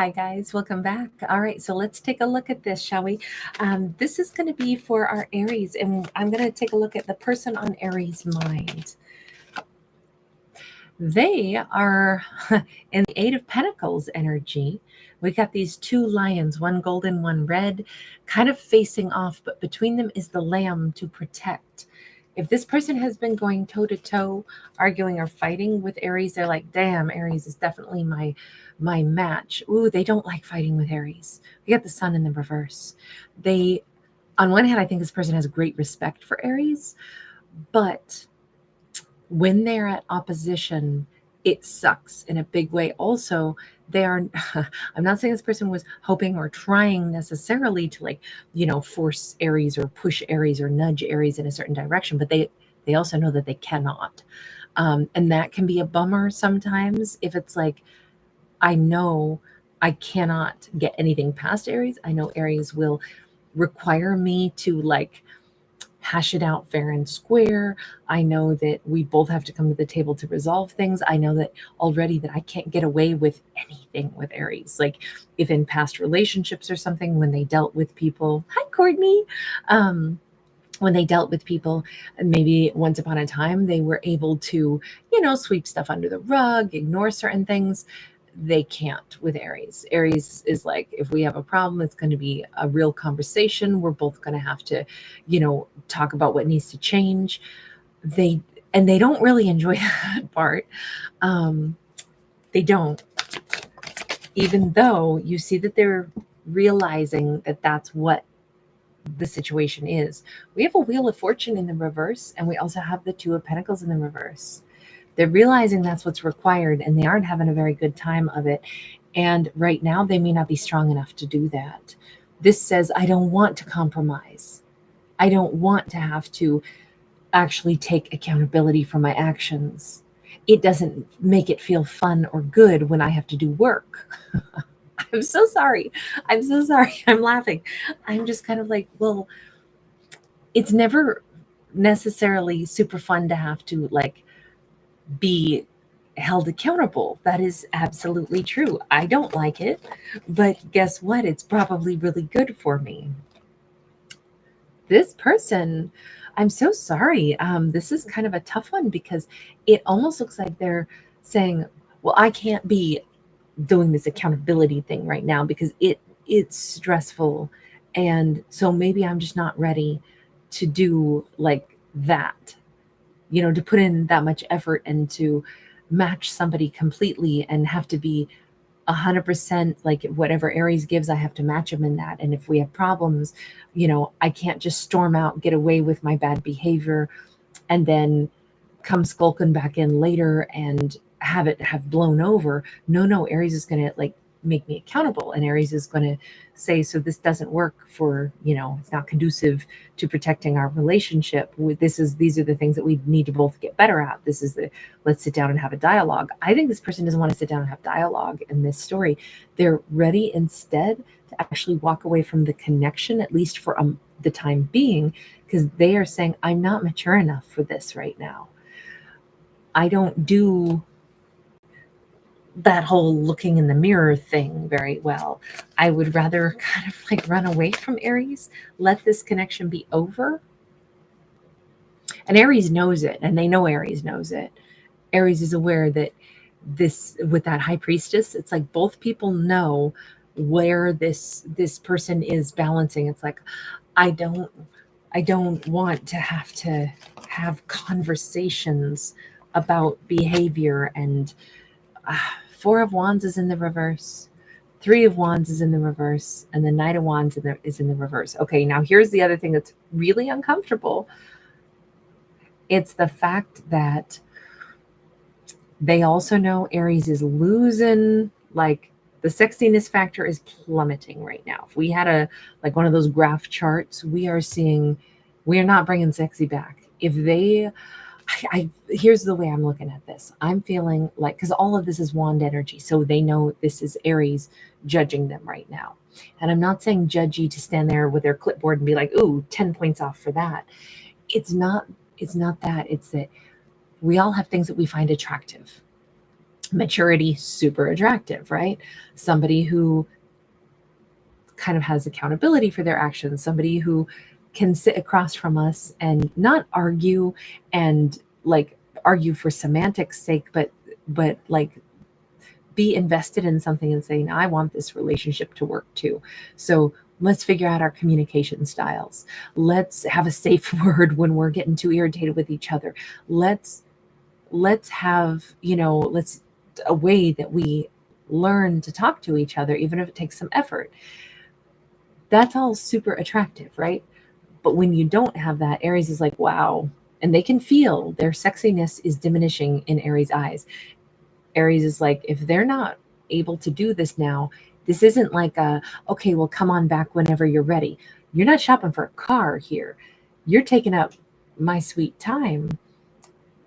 Hi, guys. Welcome back. All right, so let's take a look at this, shall we? This is going to be for our Aries, and I'm going to take a look at the person on Aries' mind. They are in the Eight of Pentacles energy. We got these two lions, one golden, one red, kind of facing off, but between them is the lamb to protect. If this person has been going toe to toe, arguing or fighting with Aries, they're like, damn, Aries is definitely my match. Ooh, they don't like fighting with Aries. We got the sun in the reverse. They, on one hand, I think this person has great respect for Aries, but when they're at opposition, it sucks in a big way. Also, they are, I'm not saying this person was hoping or trying necessarily to force Aries or push Aries or nudge Aries in a certain direction, but they also know that they cannot. And that can be a bummer sometimes if it's like, I know I cannot get anything past Aries. I know Aries will require me to hash it out fair and square. I know that we both have to come to the table to resolve things. I know that already that I can't get away with anything with Aries. Like if in past relationships or something, when they dealt with people, hi Courtney, when they dealt with people, maybe once upon a time, they were able to, sweep stuff under the rug, ignore certain things. They can't with Aries. Aries is like, if we have a problem, it's going to be a real conversation. We're both going to have to, talk about what needs to change. They don't really enjoy that part. They don't, even though you see that they're realizing that that's what the situation is. We have a Wheel of Fortune in the reverse, and we also have the Two of Pentacles in the reverse. They're realizing that's what's required, and they aren't having a very good time of it. And right now, they may not be strong enough to do that. This says, I don't want to compromise. I don't want to have to actually take accountability for my actions. It doesn't make it feel fun or good when I have to do work. I'm so sorry. I'm so sorry. I'm laughing. I'm just kind of like, well, it's never necessarily super fun to have to be held accountable. That is absolutely true. I don't like it, but guess what? It's probably really good for me. This person, I'm so sorry. This is kind of a tough one because it almost looks like they're saying, well, I can't be doing this accountability thing right now because it's stressful. And so maybe I'm just not ready to do that, to put in that much effort and to match somebody completely and have to be 100% like whatever Aries gives, I have to match them in that. And if we have problems, I can't just storm out, get away with my bad behavior, and then come skulking back in later and have it have blown over. No, Aries is going to make me accountable, and Aries is going to say, so this doesn't work for, it's not conducive to protecting our relationship. These are the things that we need to both get better at. Let's sit down and have a dialogue. I think this person doesn't want to sit down and have dialogue in this story. They're ready instead to actually walk away from the connection, at least for the time being, because they are saying, I'm not mature enough for this right now. I don't do that whole looking in the mirror thing very well. I would rather kind of run away from Aries, let this connection be over. And Aries knows it, and they know Aries knows it. Aries is aware that this, with that High Priestess, it's like both people know where this person is balancing. It's like, I don't want to have conversations about behavior. And Four of Wands is in the reverse. Three of Wands is in the reverse. And the Knight of Wands is in the reverse. Okay, now here's the other thing that's really uncomfortable. It's the fact that they also know Aries is losing, the sexiness factor is plummeting right now. If we had one of those graph charts, we are not bringing sexy back. If they, here's the way I'm looking at this. I'm feeling because all of this is wand energy, so they know this is Aries judging them right now. And I'm not saying judgy to stand there with their clipboard and be like, ooh, 10 points off for that. It's not that. It's that we all have things that we find attractive. Maturity, super attractive, right? Somebody who kind of has accountability for their actions, somebody who can sit across from us and not argue and like argue for semantics sake, but like be invested in something and saying, I want this relationship to work too. So let's figure out our communication styles. Let's have a safe word when we're getting too irritated with each other. Let's have, let's a way that we learn to talk to each other, even if it takes some effort. That's all super attractive, right? But when you don't have that, Aries is like, wow. And they can feel their sexiness is diminishing in Aries' eyes. Aries is like, if they're not able to do this now, this isn't like okay, well, come on back whenever you're ready. You're not shopping for a car here. You're taking up my sweet time.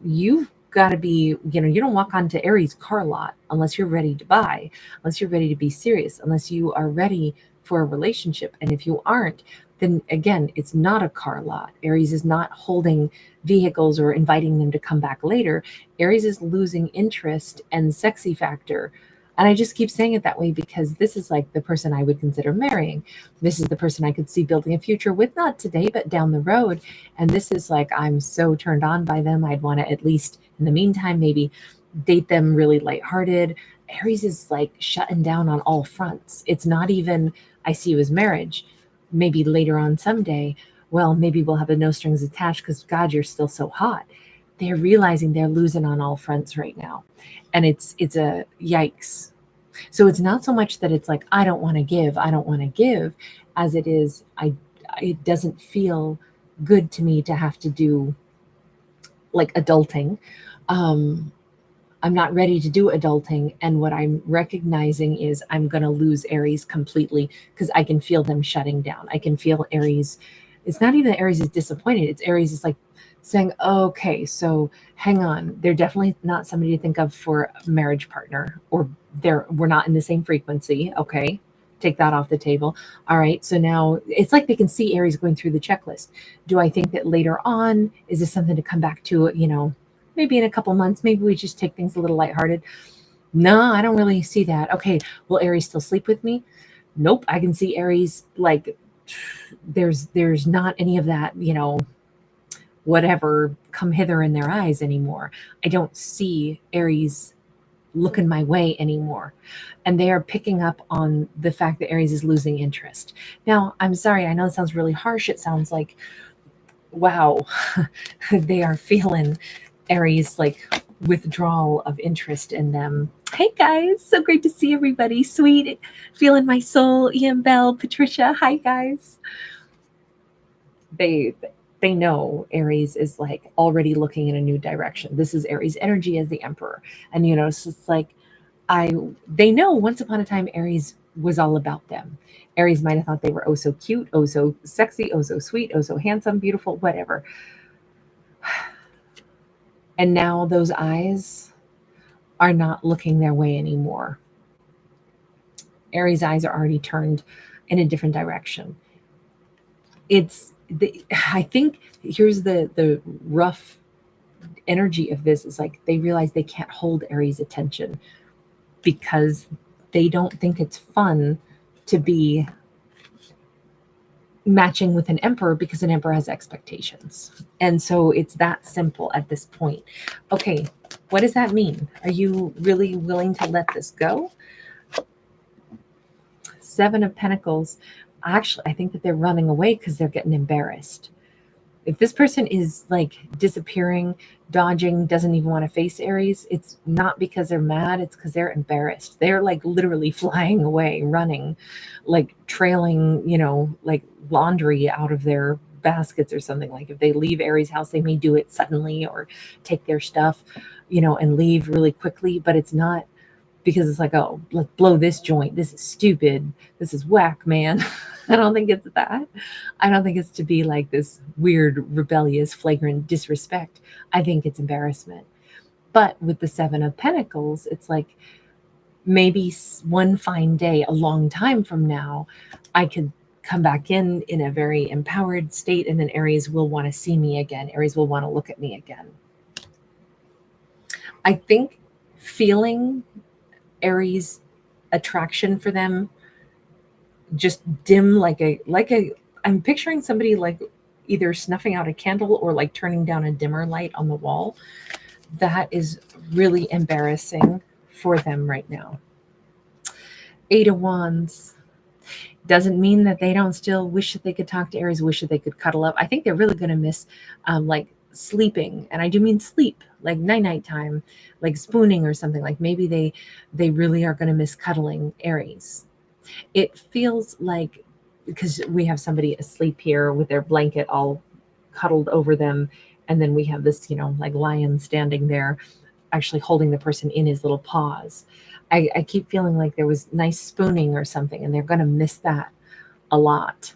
You've got to be, you don't walk onto Aries car lot unless you're ready to buy, unless you're ready to be serious, unless you are ready for a relationship. And if you aren't, then again, it's not a car lot. Aries is not holding vehicles or inviting them to come back later. Aries is losing interest and sexy factor. And I just keep saying it that way because this is like the person I would consider marrying. This is the person I could see building a future with, not today, but down the road. And this is like, I'm so turned on by them. I'd want to at least, in the meantime, maybe date them really lighthearted. Aries is like shutting down on all fronts. It's not even, I see you as marriage. Maybe later on someday, well, maybe we'll have a no strings attached because God, you're still so hot. They're realizing they're losing on all fronts right now. And it's a yikes. So it's not so much that it's like, I don't want to give, as it is, it doesn't feel good to me to have to do like adulting. I'm not ready to do adulting. And what I'm recognizing is I'm going to lose Aries completely because I can feel them shutting down. I can feel Aries. It's not even that Aries is disappointed. It's Aries is like saying, okay, so hang on. They're definitely not somebody to think of for a marriage partner, or we're not in the same frequency. Okay. Take that off the table. All right. So now it's like they can see Aries going through the checklist. Do I think that later on, is this something to come back to, maybe in a couple months, maybe we just take things a little lighthearted? No, I don't really see that. Okay, will Aries still sleep with me? Nope. I can see Aries like there's not any of that, whatever come hither in their eyes anymore. I don't see Aries looking my way anymore. And they are picking up on the fact that Aries is losing interest. Now, I'm sorry, I know it sounds really harsh. It sounds like, wow, they are feeling Aries like withdrawal of interest in them. Hey guys, so great to see everybody. Sweet, feeling my soul. Ian Bell, Patricia. Hi guys. They know Aries is like already looking in a new direction. This is Aries energy as the emperor. And so it's like they know once upon a time Aries was all about them. Aries might have thought they were oh so cute, oh so sexy, oh so sweet, oh so handsome, beautiful, whatever. And now those eyes are not looking their way anymore. Aries' eyes are already turned in a different direction. I think here's the rough energy of this is like they realize they can't hold Aries' attention because they don't think it's fun to be matching with an emperor because an emperor has expectations. And so it's that simple at this point. Okay, what does that mean? Are you really willing to let this go? Seven of Pentacles. Actually, I think that they're running away because they're getting embarrassed. If this person is like disappearing, dodging, doesn't even want to face Aries, it's not because they're mad, it's because they're embarrassed. They're like literally flying away, running, like trailing, like laundry out of their baskets or something. Like if they leave Aries' house, they may do it suddenly or take their stuff, and leave really quickly, but it's not because it's like, oh, let's blow this joint. This is stupid. This is whack, man. I don't think it's that. I don't think it's to be like this weird, rebellious, flagrant disrespect. I think it's embarrassment. But with the Seven of Pentacles, it's like maybe one fine day, a long time from now, I could come back in a very empowered state, and then Aries will want to see me again. Aries will want to look at me again. I think feeling Aries attraction for them just dim, I'm picturing somebody like either snuffing out a candle or like turning down a dimmer light on the wall. That is really embarrassing for them right now. Eight of Wands doesn't mean that they don't still wish that they could talk to Aries, wish that they could cuddle up. I think they're really going to miss like sleeping, and I do mean sleep, like night time, like spooning or something. Like maybe they really are going to miss cuddling Aries. It feels like, because we have somebody asleep here with their blanket all cuddled over them, and then we have this, like lion standing there actually holding the person in his little paws. I keep feeling like there was nice spooning or something, and they're going to miss that a lot.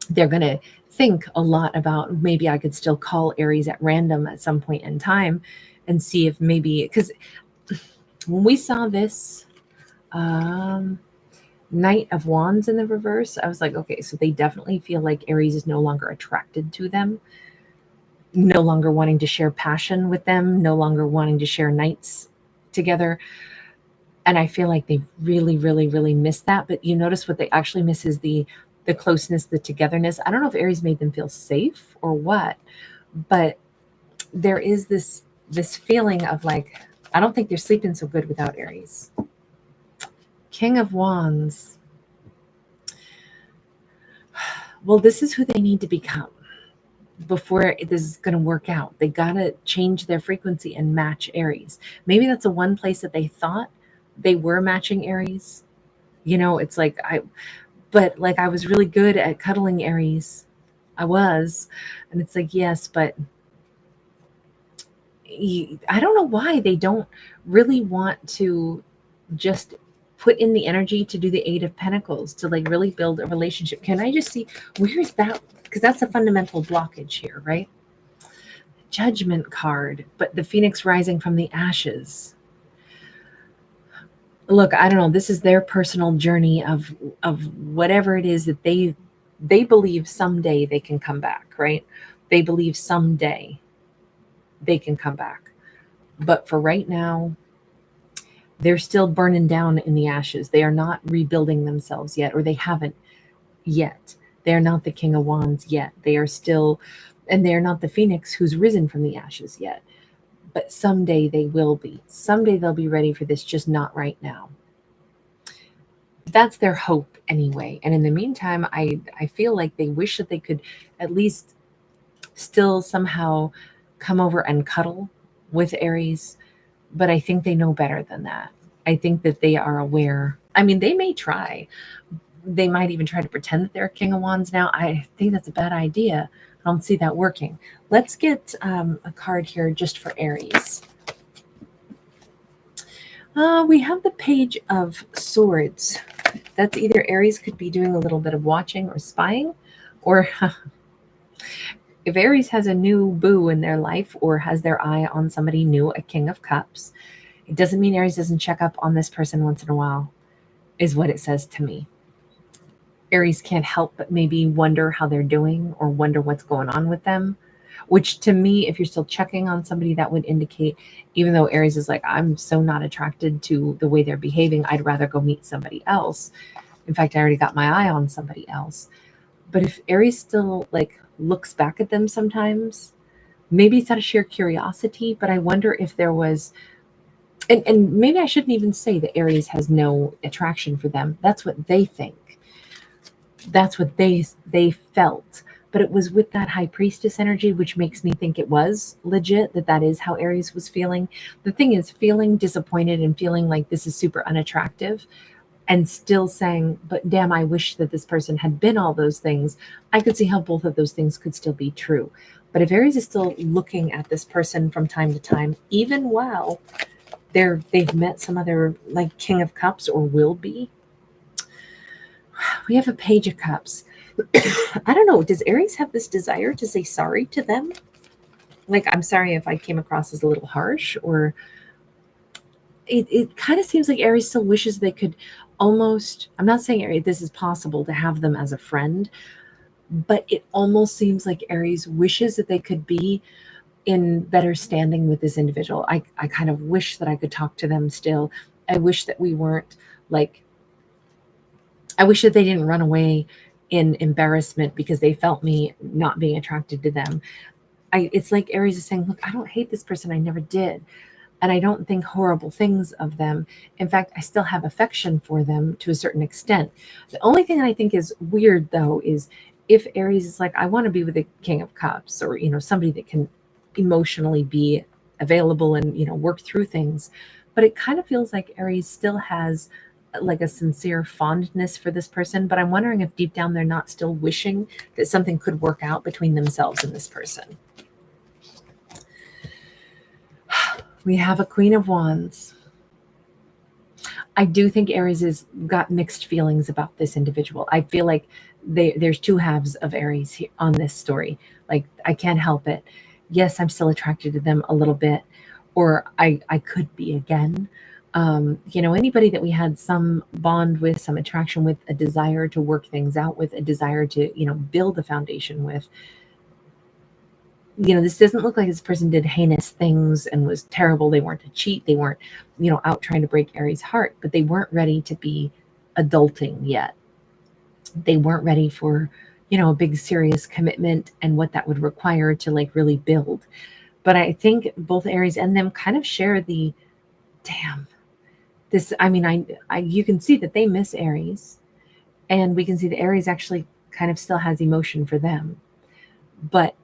They're going to think a lot about, maybe I could still call Aries at random at some point in time and see if maybe, because when we saw this Knight of Wands in the reverse, I was like, okay, so they definitely feel like Aries is no longer attracted to them, no longer wanting to share passion with them, no longer wanting to share nights together. And I feel like they really, really, really miss that. But you notice what they actually miss is the closeness, the togetherness. I don't know if Aries made them feel safe or what, but there is this feeling of like, I don't think they're sleeping so good without Aries. King of Wands. Well, this is who they need to become before this is going to work out. They got to change their frequency and match Aries. Maybe that's the one place that they thought they were matching Aries. It's like I was really good at cuddling Aries. I was. And it's like, yes, but I don't know why they don't really want to just put in the energy to do the Eight of Pentacles, to like really build a relationship. Can I just see, where is that? Because that's a fundamental blockage here, right? Judgment card, but the Phoenix rising from the ashes. Look, I don't know. This is their personal journey of whatever it is that they believe someday they can come back, right? They believe someday they can come back. But for right now, they're still burning down in the ashes. They are not rebuilding themselves yet, or they haven't yet. They're not the King of Wands yet. They are still, and they're not the Phoenix who's risen from the ashes yet. But someday they will be. Someday they'll be ready for this, just not right now. That's their hope anyway. And in the meantime, I feel like they wish that they could at least still somehow come over and cuddle with Aries. But I think they know better than that. I think that they are aware. I mean, they may try. They might even try to pretend that they're King of Wands now. I think that's a bad idea. I don't see that working. Let's get a card here just for Aries. We have the Page of Swords. That's either Aries could be doing a little bit of watching or spying, or if Aries has a new boo in their life or has their eye on somebody new, a King of Cups, it doesn't mean Aries doesn't check up on this person once in a while, is what it says to me. Aries can't help but maybe wonder how they're doing or wonder what's going on with them, which to me, if you're still checking on somebody, that would indicate, even though Aries is like, I'm so not attracted to the way they're behaving, I'd rather go meet somebody else. In fact, I already got my eye on somebody else. But if Aries still like looks back at them sometimes, maybe it's out of sheer curiosity, but I wonder if there was, and maybe I shouldn't even say that Aries has no attraction for them. That's what they think. That's what they felt. But it was with that High Priestess energy, which makes me think it was legit, that is how Aries was feeling. The thing is, feeling disappointed and feeling like this is super unattractive and still saying, but damn, I wish that this person had been all those things. I could see how both of those things could still be true. But if Aries is still looking at this person from time to time, even while they've met some other like King of Cups or will be, we have a Page of Cups. I don't know. Does Aries have this desire to say sorry to them? Like, I'm sorry if I came across as a little harsh, or it kind of seems like Aries still wishes they could almost, I'm not saying Aries, this is possible to have them as a friend, but it almost seems like Aries wishes that they could be in better standing with this individual. I kind of wish that I could talk to them still. I wish that we weren't like, I wish that they didn't run away in embarrassment because they felt me not being attracted to them. It's like Aries is saying, look, I don't hate this person. I never did. And I don't think horrible things of them. In fact, I still have affection for them to a certain extent. The only thing that I think is weird, though, is if Aries is like, I want to be with the King of Cups, or, somebody that can emotionally be available and, work through things. But it kind of feels like Aries still has like a sincere fondness for this person. But I'm wondering if deep down they're not still wishing that something could work out between themselves and this person. We have a Queen of Wands. I do think Aries has got mixed feelings about this individual. I feel like there's two halves of Aries here on this story. Like, I can't help it. Yes, I'm still attracted to them a little bit, or I could be again. Anybody that we had some bond with, some attraction with, a desire to work things out with, a desire to, build a foundation with. This doesn't look like this person did heinous things and was terrible. They weren't a cheat. They weren't, out trying to break Aries' heart, but they weren't ready to be adulting yet. They weren't ready for, a big serious commitment and what that would require to like really build. But I think both Aries and them kind of share the, damn, this, you can see that they miss Aries, and we can see that Aries actually kind of still has emotion for them. But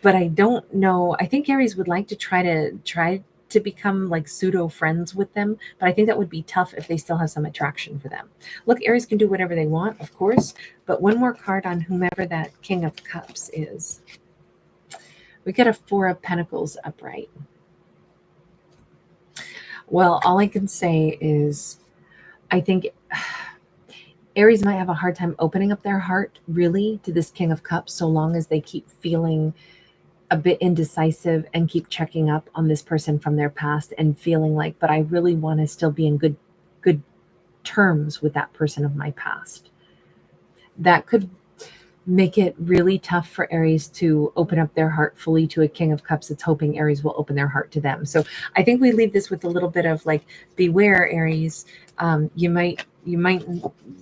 I don't know. I think Aries would like to try to become like pseudo friends with them, but I think that would be tough if they still have some attraction for them. Look, Aries can do whatever they want, of course, but one more card on whomever that King of Cups is. We get a Four of Pentacles upright. Well, all I can say is I think Aries might have a hard time opening up their heart really to this King of Cups so long as they keep feeling a bit indecisive and keep checking up on this person from their past and feeling like, but I really want to still be in good terms with that person of my past. That could make it really tough for Aries to open up their heart fully to a King of Cups that's hoping Aries will open their heart to them. So I think we leave this with a little bit of like, beware, Aries. You might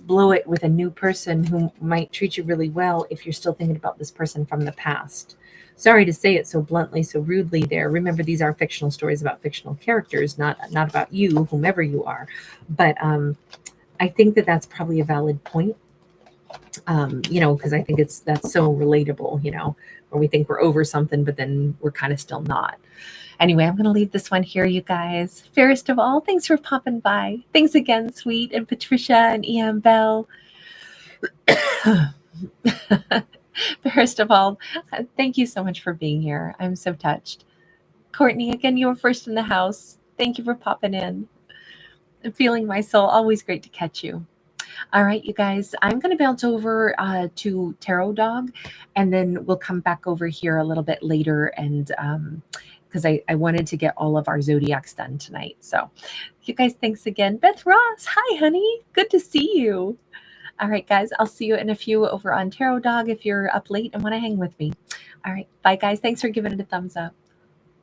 blow it with a new person who might treat you really well if you're still thinking about this person from the past. Sorry to say it so bluntly, so rudely there. Remember, these are fictional stories about fictional characters, not about you, whomever you are. But I think that that's probably a valid point. Because I think that's so relatable, where we think we're over something, but then we're kind of still not. Anyway, I'm going to leave this one here, you guys. Fairest of all, thanks for popping by. Thanks again, Sweet and Patricia and Ian Bell. First of all, thank you so much for being here. I'm so touched. Courtney, again, you were first in the house. Thank you for popping in. I'm feeling my soul. Always great to catch you. All right, you guys, I'm going to bounce over to Tarot Dog, and then we'll come back over here a little bit later, and because I wanted to get all of our zodiacs done tonight. So you guys, thanks again. Beth Ross, hi, honey. Good to see you. All right, guys, I'll see you in a few over on Tarot Dog if you're up late and want to hang with me. All right, bye, guys. Thanks for giving it a thumbs up.